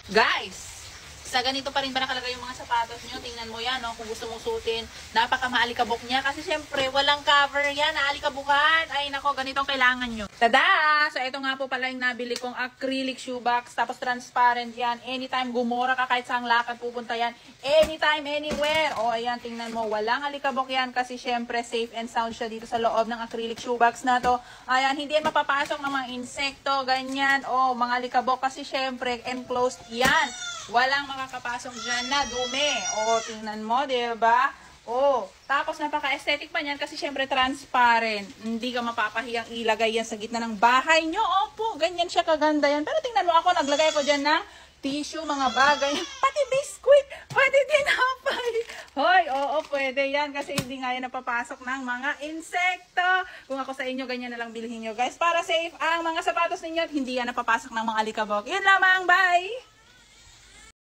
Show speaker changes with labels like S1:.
S1: Guys, sa ganito pa rin ba nakalagay yung mga sapatos nyo? Tingnan mo yan, no? Kung gusto mong suotin. Napaka-maalikabok niya. Kasi syempre, walang cover yan. Naalikabukan. Ay, nako, ganito ang kailangan nyo. Tada! So, ito nga po pala yung nabili kong acrylic shoebox. Tapos, transparent yan. Anytime gumora ka, kahit saan lakad pupunta yan. Anytime, anywhere. O, ayan, tingnan mo. Walang alikabok yan. Kasi syempre, safe and sound siya dito sa loob ng acrylic shoebox na to. Ayan, hindi yan mapapasok ng mga insekto, ganyan. O, mga alikabok. Kasi syempre, enclosed yan. Walang makakapasok dyan na dumi. O, tingnan mo, diba? O, tapos napaka-aesthetic pa niyan kasi syempre transparent. Hindi ka mapapahiyang ilagay yan sa gitna ng bahay nyo. Opo, ganyan siya kaganda yan. Pero tingnan mo ako, naglagay ko dyan ng tissue, mga bagay. Pati biskuit, pati tinapay. Hoy, oo, pwede yan kasi hindi nga yan napapasok ng mga insekto. Kung ako sa inyo, ganyan na lang bilhin nyo, guys. Para safe ang mga sapatos ninyo at hindi yan napapasok ng mga alikabok. Yun lamang, bye!